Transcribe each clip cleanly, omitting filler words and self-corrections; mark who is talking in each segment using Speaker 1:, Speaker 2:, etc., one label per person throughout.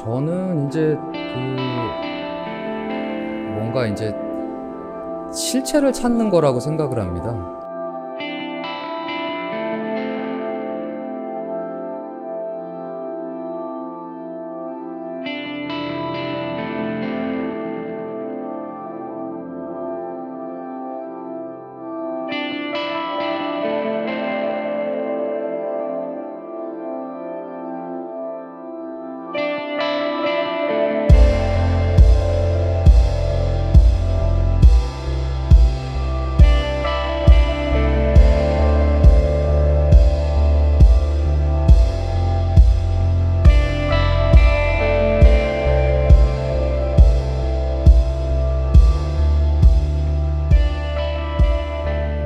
Speaker 1: 저는 이제 뭔가 이제 실체를 찾는 거라고 생각을 합니다.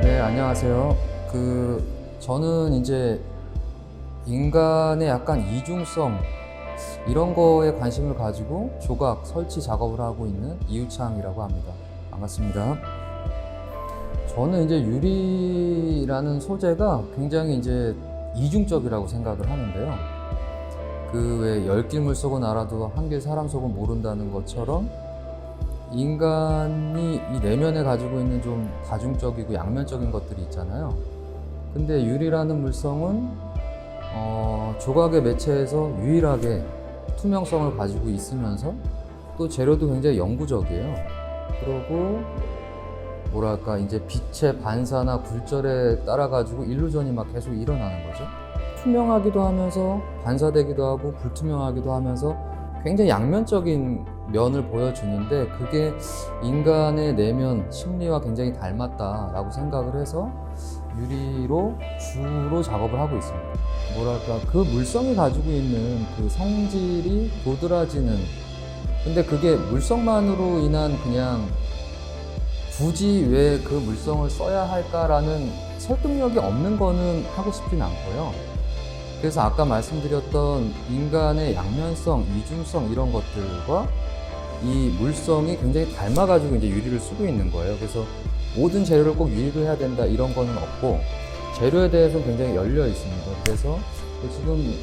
Speaker 1: 네, 안녕하세요. 저는 이제 인간의 약간 이중성 이런 거에 관심을 가지고 조각 설치 작업을 하고 있는 이유창이라고 합니다. 반갑습니다. 저는 이제 유리라는 소재가 굉장히 이제 이중적이라고 생각을 하는데요. 왜 열길 물 속은 알아도 한길 사람 속은 모른다는 것처럼 인간이 이 내면에 가지고 있는 좀 다중적이고 양면적인 것들이 있잖아요. 근데 유리라는 물성은 조각의 매체에서 유일하게 투명성을 가지고 있으면서 또 재료도 굉장히 영구적이에요. 그리고 뭐랄까 이제 빛의 반사나 굴절에 따라 가지고 일루전이 막 계속 일어나는 거죠. 투명하기도 하면서 반사되기도 하고 불투명하기도 하면서 굉장히 양면적인 면을 보여주는데 그게 인간의 내면 심리와 굉장히 닮았다라고 생각을 해서 유리로 주로 작업을 하고 있습니다. 뭐랄까 그 물성이 가지고 있는 그 성질이 도드라지는, 근데 그게 물성만으로 인한 그냥 굳이 왜 그 물성을 써야 할까라는 설득력이 없는 거는 하고 싶진 않고요. 그래서 아까 말씀드렸던 인간의 양면성, 이중성 이런 것들과 이 물성이 굉장히 닮아가지고 이제 유리를 쓰고 있는 거예요. 그래서 모든 재료를 꼭 유리로 해야 된다 이런 거는 없고 재료에 대해서는 굉장히 열려 있습니다. 그래서 지금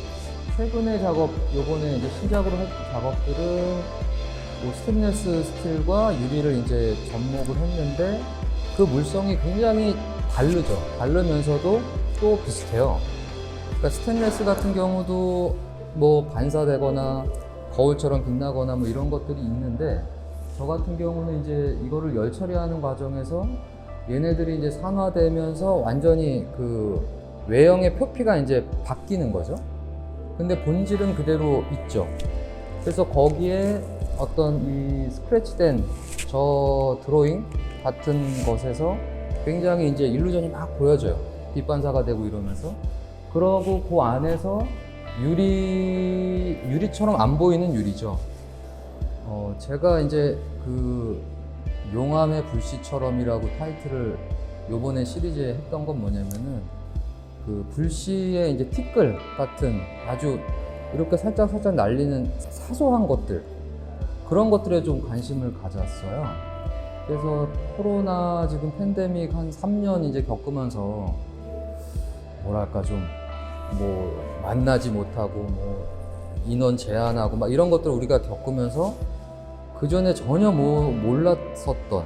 Speaker 1: 최근의 작업, 요번에 이제 신작으로 할 작업들은 스테인리스 스틸과 유리를 이제 접목을 했는데 그 물성이 굉장히 다르죠. 다르면서도 또 비슷해요. 그러니까 스테인리스 같은 경우도 뭐 반사되거나 거울처럼 빛나거나 뭐 이런 것들이 있는데 저 같은 경우는 이제 이거를 열 처리하는 과정에서 얘네들이 이제 산화되면서 완전히 그 외형의 표피가 이제 바뀌는 거죠. 근데 본질은 그대로 있죠. 그래서 거기에 어떤 이 스크래치된 저 드로잉 같은 것에서 굉장히 이제 일루전이 막 보여져요. 빛 반사가 되고 이러면서. 그러고 그 안에서 유리처럼 안 보이는 유리죠. 제가 이제 용암의 불씨처럼이라고 타이틀을 요번에 시리즈에 했던 건 뭐냐면은 불씨의 이제 티끌 같은 아주 이렇게 살짝 날리는 사소한 것들, 그런 것들에 좀 관심을 가졌어요. 그래서 코로나 지금 팬데믹 한 3년 이제 겪으면서 뭐랄까 좀 만나지 못하고 인원 제한하고 막 이런 것들을 우리가 겪으면서 그 전에 전혀 몰랐었던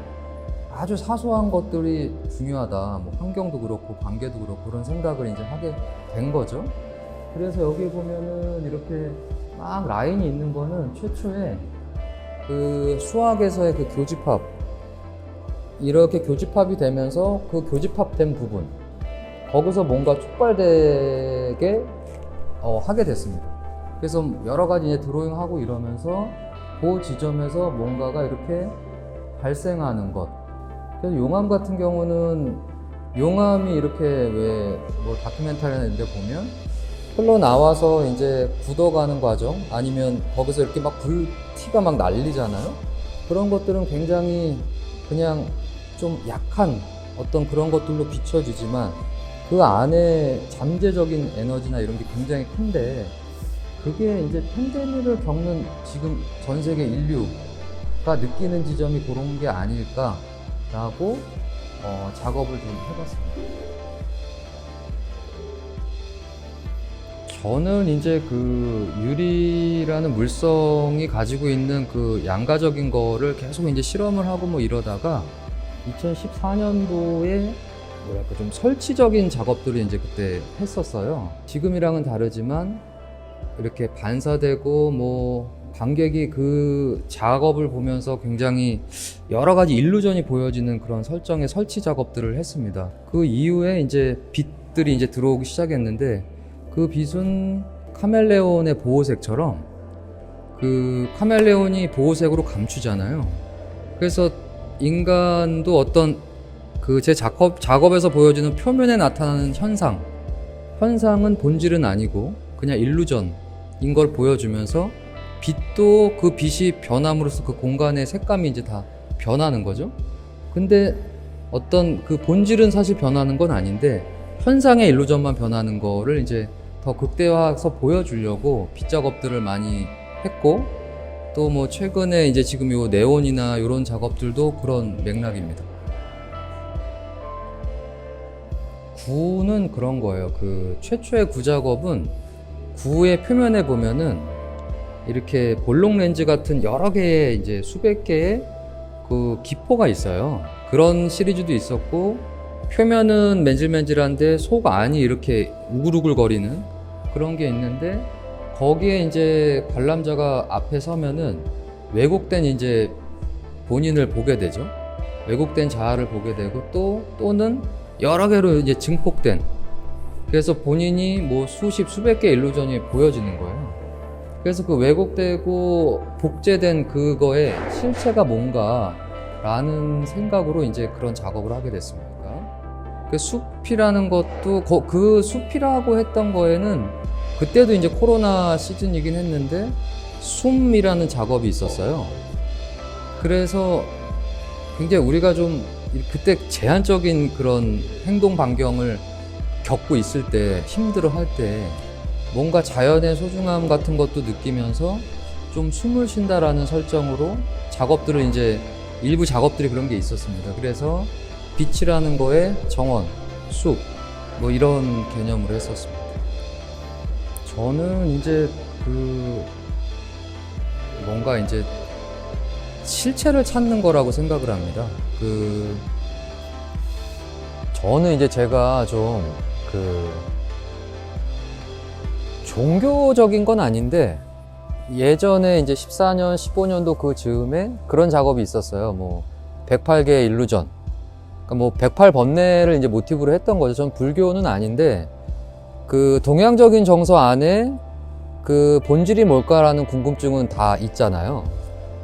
Speaker 1: 아주 사소한 것들이 중요하다. 환경도 그렇고 관계도 그렇고 그런 생각을 이제 하게 된 거죠. 그래서 여기 보면은 이렇게 막 라인이 있는 거는 최초에 수학에서의 교집합, 이렇게 교집합이 되면서 그 교집합된 부분, 거기서 뭔가 촉발되게 하게 됐습니다. 그래서 여러 가지 이제 드로잉하고 이러면서 그 지점에서 뭔가가 이렇게 발생하는 것. 그래서 용암 같은 경우는 용암이 이렇게 왜 다큐멘터리나 이런 데 보면 흘러나와서 이제 굳어가는 과정, 아니면 거기서 이렇게 막 불티가 막 날리잖아요. 그런 것들은 굉장히 그냥 좀 약한 어떤 그런 것들로 비춰지지만 그 안에 잠재적인 에너지나 이런 게 굉장히 큰데, 그게 이제 팬데믹을 겪는 지금 전 세계 인류가 느끼는 지점이 그런 게 아닐까라고 작업을 좀 해봤습니다. 저는 이제 그 유리라는 물성이 가지고 있는 그 양가적인 거를 계속 이제 실험을 하고 뭐 이러다가 2014년도에 뭐랄까 좀 설치적인 작업들을 이제 그때 했었어요. 지금이랑은 다르지만 이렇게 반사되고 뭐 관객이 그 작업을 보면서 굉장히 여러 가지 일루전이 보여지는 그런 설정의 설치 작업들을 했습니다. 그 이후에 이제 빛들이 이제 들어오기 시작했는데 그 빛은 카멜레온의 보호색처럼 그 카멜레온이 보호색으로 감추잖아요. 그래서 인간도 어떤 그 제 작업에서 보여지는 표면에 나타나는 현상은 본질은 아니고 그냥 일루전인 걸 보여주면서 빛도 그 빛이 변함으로써 그 공간의 색감이 이제 다 변하는 거죠. 근데 어떤 그 본질은 사실 변하는 건 아닌데 현상의 일루전만 변하는 거를 이제 더 극대화해서 보여주려고 빛 작업들을 많이 했고, 또 뭐 최근에 이제 지금 요 네온이나 요런 작업들도 그런 맥락입니다. 구는 그런 거예요. 그 최초의 구 작업은 구의 표면에 보면은 이렇게 볼록 렌즈 같은 여러 개의 이제 수백 개의 그 기포가 있어요. 그런 시리즈도 있었고, 표면은 맨질맨질한데 속 안이 이렇게 우글우글거리는 그런 게 있는데, 거기에 이제 관람자가 앞에 서면은 왜곡된 이제 본인을 보게 되죠. 왜곡된 자아를 보게 되고, 또는 여러 개로 이제 증폭된, 그래서 본인이 뭐 수백 개 일루전이 보여지는 거예요. 그래서 그 왜곡되고 복제된 그거에 실체가 뭔가 라는 생각으로 이제 그런 작업을 하게 됐습니다. 그 숲이라는 것도 그 숲이라고 했던 거에는 그때도 이제 코로나 시즌이긴 했는데 숨이라는 작업이 있었어요. 그래서 굉장히 우리가 좀 그때 제한적인 그런 행동 반경을 겪고 있을 때, 힘들어 할 때 뭔가 자연의 소중함 같은 것도 느끼면서 좀 숨을 쉰다라는 설정으로 작업들을 이제 일부 작업들이 그런 게 있었습니다. 그래서 빛이라는 거에 정원, 숲 뭐 이런 개념으로 했었습니다. 저는 이제 그 뭔가 이제 실체를 찾는 거라고 생각을 합니다. 저는 이제 제가 좀 종교적인 건 아닌데, 예전에 이제 14년, 15년도 그 즈음에 그런 작업이 있었어요. 뭐 108개의 일루전. 그러니까 뭐 108번뇌를 이제 모티브로 했던 거죠. 전 불교는 아닌데 그 동양적인 정서 안에 그 본질이 뭘까라는 궁금증은 다 있잖아요.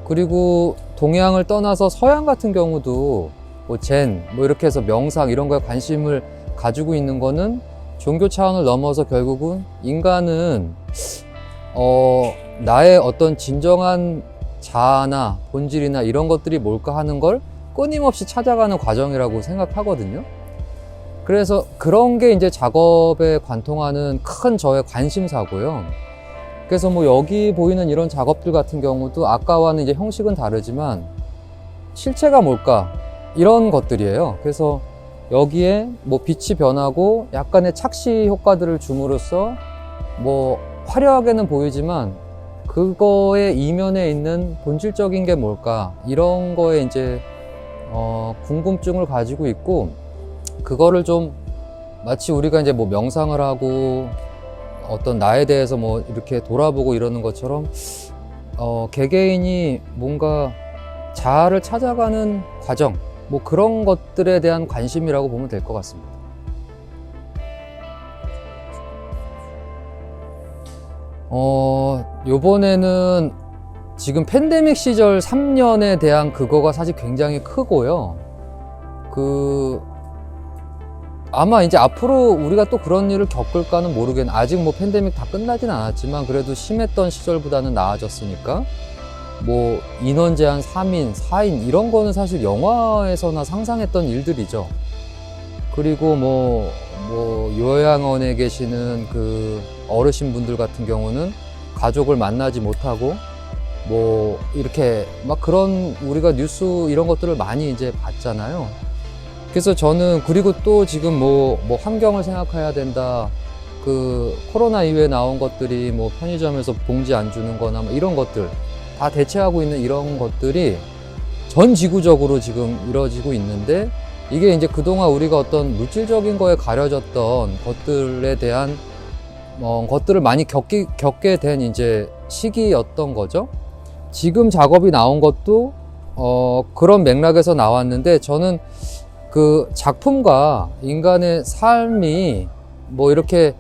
Speaker 1: 그리고 동양을 떠나서 서양 같은 경우도 뭐 젠, 뭐 이렇게 해서 명상 이런 거에 관심을 가지고 있는 거는 종교 차원을 넘어서 결국은 인간은 나의 어떤 진정한 자아나 본질이나 이런 것들이 뭘까 하는 걸 끊임없이 찾아가는 과정이라고 생각하거든요. 그래서 그런 게 이제 작업에 관통하는 큰 저의 관심사고요. 그래서 뭐 여기 보이는 이런 작업들 같은 경우도 아까와는 이제 형식은 다르지만 실체가 뭘까? 이런 것들이에요. 그래서 여기에 뭐 빛이 변하고 약간의 착시 효과들을 줌으로써 뭐 화려하게는 보이지만 그거의 이면에 있는 본질적인 게 뭘까? 이런 거에 이제 궁금증을 가지고 있고, 그거를 좀 마치 우리가 이제 뭐 명상을 하고 어떤 나에 대해서 뭐 이렇게 돌아보고 이러는 것처럼 개개인이 뭔가 자아를 찾아가는 과정, 뭐 그런 것들에 대한 관심이라고 보면 될 것 같습니다. 요번에는 지금 팬데믹 시절 3년에 대한 그거가 사실 굉장히 크고요. 아마 이제 앞으로 우리가 또 그런 일을 겪을까는 모르겠는데, 아직 뭐 팬데믹 다 끝나진 않았지만 그래도 심했던 시절보다는 나아졌으니까 뭐 인원 제한 3인, 4인 이런 거는 사실 영화에서나 상상했던 일들이죠. 그리고 뭐 요양원에 계시는 그 어르신분들 같은 경우는 가족을 만나지 못하고 뭐 이렇게 막 그런 우리가 뉴스 이런 것들을 많이 이제 봤잖아요. 그래서 저는 그리고 또 지금 뭐 환경을 생각해야 된다, 그 코로나 이후에 나온 것들이 뭐 편의점에서 봉지 안 주는 거나 뭐 이런 것들 다 대체하고 있는 이런 것들이 전 지구적으로 지금 이루어지고 있는데, 이게 이제 그동안 우리가 어떤 물질적인 거에 가려졌던 것들에 대한 것들을 많이 겪게 된 이제 시기였던 거죠. 지금 작업이 나온 것도 그런 맥락에서 나왔는데, 저는 그 작품과 인간의 삶이 뭐 이렇게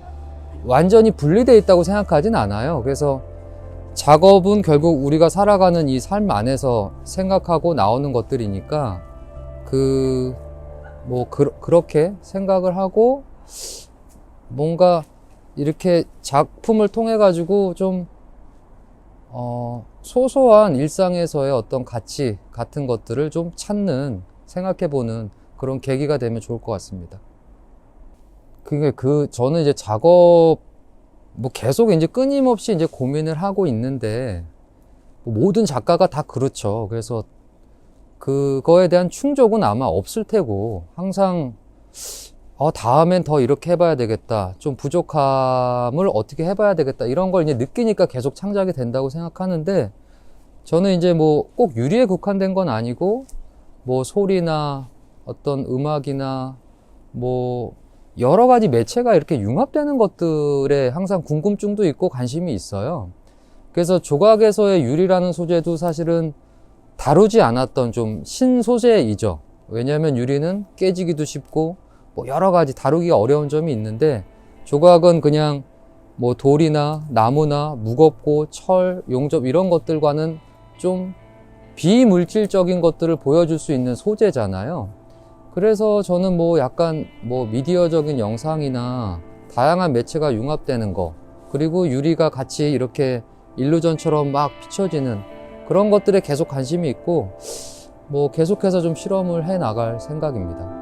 Speaker 1: 완전히 분리되어 있다고 생각하진 않아요. 그래서 작업은 결국 우리가 살아가는 이 삶 안에서 생각하고 나오는 것들이니까 그렇게 생각을 하고, 뭔가 이렇게 작품을 통해 가지고 좀 소소한 일상에서의 어떤 가치 같은 것들을 좀 찾는, 생각해보는 그런 계기가 되면 좋을 것 같습니다. 저는 이제 작업, 계속 이제 끊임없이 이제 고민을 하고 있는데, 모든 작가가 다 그렇죠. 그래서 그거에 대한 충족은 아마 없을 테고, 항상, 다음엔 더 이렇게 해봐야 되겠다. 좀 부족함을 어떻게 해봐야 되겠다. 이런 걸 이제 느끼니까 계속 창작이 된다고 생각하는데, 저는 이제 꼭 유리에 국한된 건 아니고, 소리나 어떤 음악이나 여러 가지 매체가 이렇게 융합되는 것들에 항상 궁금증도 있고 관심이 있어요. 그래서 조각에서의 유리라는 소재도 사실은 다루지 않았던 좀 신소재이죠. 왜냐하면 유리는 깨지기도 쉽고 여러 가지 다루기가 어려운 점이 있는데, 조각은 그냥 돌이나 나무나 무겁고 철, 용접 이런 것들과는 좀 비물질적인 것들을 보여줄 수 있는 소재잖아요. 그래서 저는 약간 미디어적인 영상이나 다양한 매체가 융합되는 거, 그리고 유리가 같이 이렇게 일루전처럼 막 비춰지는 그런 것들에 계속 관심이 있고, 계속해서 좀 실험을 해 나갈 생각입니다.